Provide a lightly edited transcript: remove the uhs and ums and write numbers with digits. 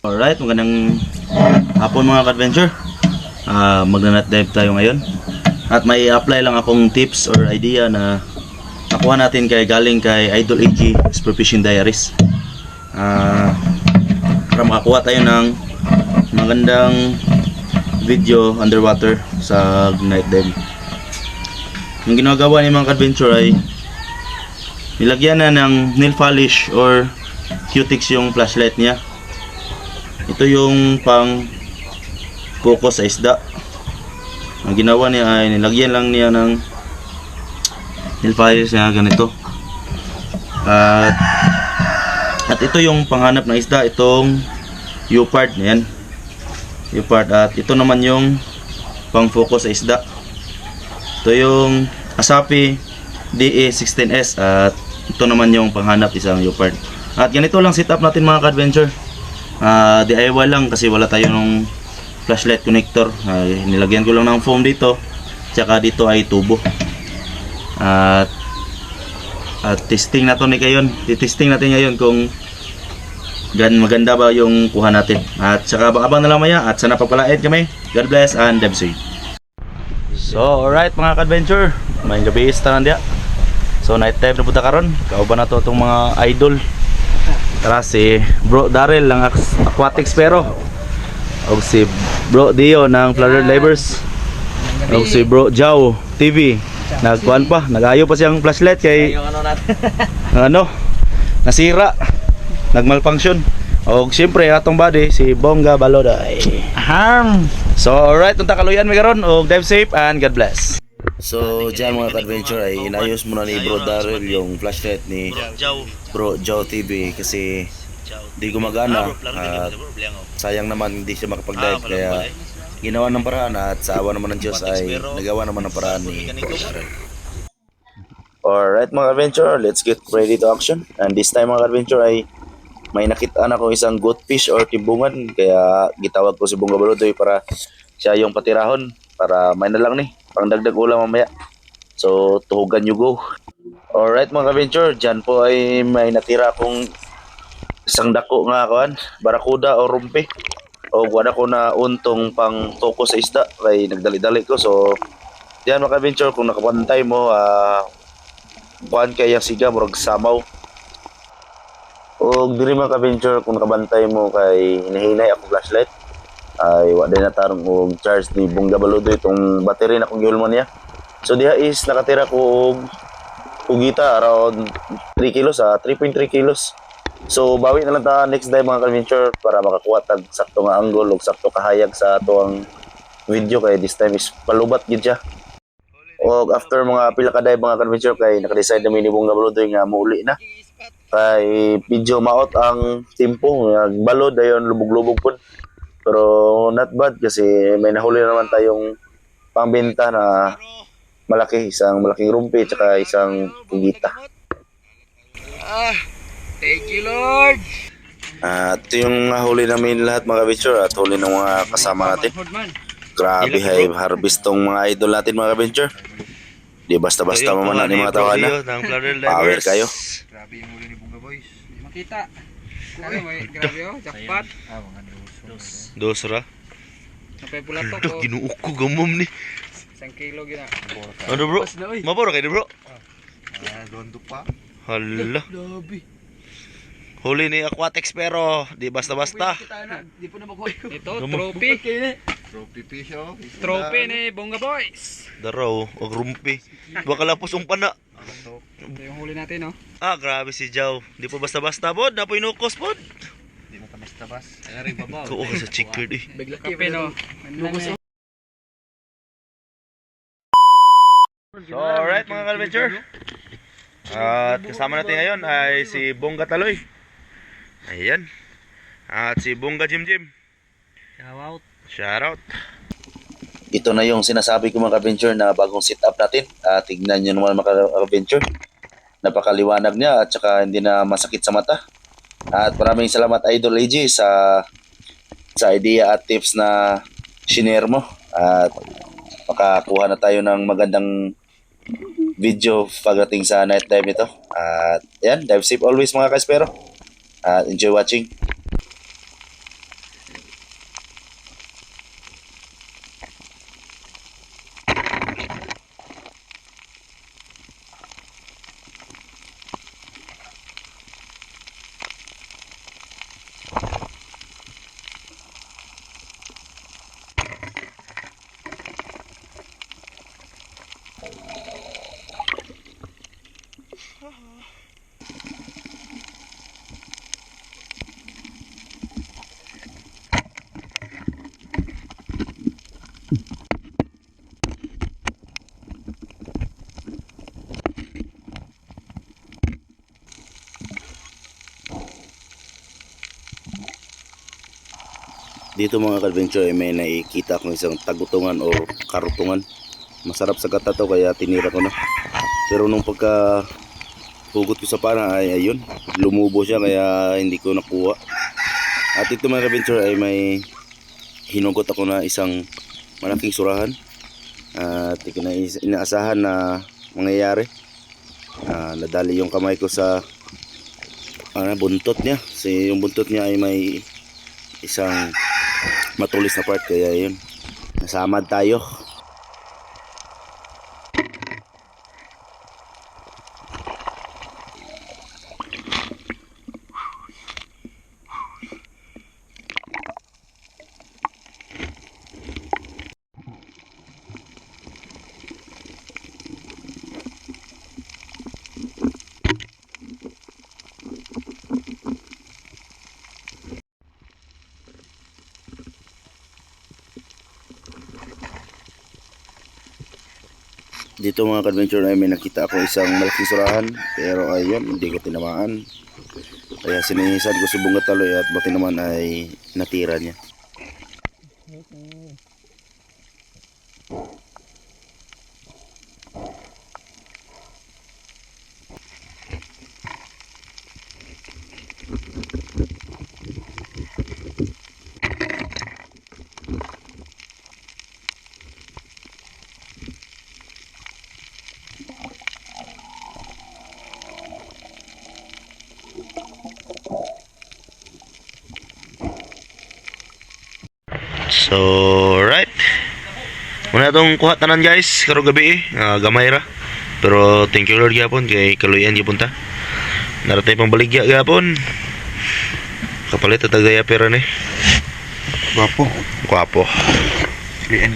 Alright, magandang hapon mga ka-adventure. Magna-nut dive tayo ngayon. At may apply lang akong tips or idea na nakuha natin galing kay Idol AG Spearfishing Diaries. Para makakuha tayo ng magandang video underwater sa night dive. Yung ginagawa ni mga ka-adventure ay nilagyan na ng nail polish or Q-Tix yung flashlight niya. Ito yung pang focus sa isda. Ang ginawa niya ay nilagyan lang niya ng nail polish na ganito. At ito yung panghanap ng isda, itong U-part na yan. U-part, at ito naman yung pang focus sa isda. Ito yung Asapi DA16S at ito naman yung panghanap isang U-part. At ganito lang setup natin mga ka-adventure. DIY lang kasi wala tayo ng flashlight connector. Nilagyan ko lang ng foam dito, tsaka dito ay tubo. At testing na to ni Kayon. Titesting natin ngayon kung maganda ba yung kuha natin. At saka abang na lang maya at sana pagpalain kami. God bless and dive safe. So alright mga ka-adventure, may gabi istan dia. So night dive na punta karon. Kauban na to itong mga idol. Tara si Bro Daryl ng Aquatics pero o si Bro Dio ng Flooded Livers o si Bro Jow TV nagkuhan pa, nagayo pa siyang flashlight kay nasira, nagmalfunction. O siyempre atong body si Bongga Baloday. So alright, tunta kaluyan mi karon og dive safe and God bless. So dyan mga ka-adventure ay inayos muna ni Bro Daryl yung flashlight ni Bro Jow TV kasi di gumagana at sayang naman hindi siya makapag-dive, kaya ginawa ng paraan at sa awa naman ng Diyos ay nagawa naman ng paraan ni Bro Daryl. Alright mga ka-adventure, let's get ready to action. And this time mga ka-adventure ay may nakita na akong isang goatfish or timbungan, kaya gitawag ko si Bongga Balodoy para siya yung patirahon para may na lang ni pangdagdag ulam mamaya. So tuhugan you go. Alright mga ka-adventure, dyan po ay may natira akong isang dako nga kuan, barakuda o rumpi. O wala ko na untong pang focus sa isda kay nagdali-dali ko. So dyan mga ka-adventure, kung nakapantay mo kuan kay yung siga murag samaw. O diri mga ka-adventure, kung nakabantay mo kay hinahinay ako flashlight ay wa din natarong og charge ni Bongga Balodoy itong battery na kong gihulman niya. So diha is nakatira ko og pugita around 3 kilos 3.3 kilos. So bawi na lang ta next day mga ka-adventure para makakuha tag sakto nga angle ug sakto kahayag sa ato ang video, kay this time is palubat gid siya. Og after mga pila ka dive mga ka-adventure kay naka-decide na ni Bongga Balodoy nga muuli na. Kay video maot ang tempo, nagbalod dayon lubog-lubog pud. Pero not bad kasi may nahuli naman tayong pangbenta na malaki, isang malaking rumpi at isang pugita. Thank you Lord. At ito yung huli namin lahat mga ka-adventure at huli ng mga kasama natin. Grabe hive harvest tong mga idol natin mga ka-adventure. Di basta-basta mamana ni mga tawahan na. Power kayo. Grabe yung huli ni Bongga boys. Hindi makita. Grabe jackpot. Dos ra. Sampai pula to ko. Ginuok ko gamom ni. 1 kilo gina. Ano bro? Maboro kayo bro? Dondo pa. Hala. Grabe. Huli ni Aquatics pero di basta-basta. Di po na makuha. Ito trophy. Trophy fish oh. Trophy ni Bongga boys. Daraw og rumpi. Baka lapos ang pana. Ito yung huli natin no. Grabe si Jow. Di po basta-basta bod, napoy nukos bod. Di mo basta-bas. Ay rin babaw. Kuo sa chicken eh. Bigla kape no. Lugos. So alright mga ka-adventure. At kasama natin ngayon ay si Bongga Taloy. Ayan. At si Bongga Jim Jim. Shout out. Ito na yung sinasabi ko mga ka-adventure na bagong setup natin. Tignan nyo naman mga ka-adventure. Napakaliwanag niya at saka hindi na masakit sa mata. At maraming salamat Idol AG sa idea at tips na shinare mo. At makakuha na tayo ng magandang video pagdating sa night dive nito. At yan, dive safe always mga kaspero. Enjoy watching. Dito mga ka-adventure ay may nakikita akong isang tagutungan o karutungan. Masarap sa kata to kaya tinira ko na. Pero nung pagka hugot ko sa pana ay ayun, lumubo siya kaya hindi ko nakuha. At ito mga ka-adventure ay may hinugot ako na isang malaking surahan. At inaasahan na mangyayari. Nadali yung kamay ko sa buntot niya. Kasi yung buntot niya ay may isang matulis na part kaya yun. Nasamad tayo. Dito mga ka-adventure ay may nakita ako isang malaking surahan pero ayun hindi ko tinamaan. Kaya sininisan ko si Bunga Taloy at buti naman ay natira niya. So, right. Muna itong kuha tanan guys, karong gabi gamay ra. Pero thank you Lord gyapon kay kaluyan gyapon ta. Naratay pang baligya gyapon. Kapalit ta tagaya pera ni. Gwapo. Guwapo. Kulian.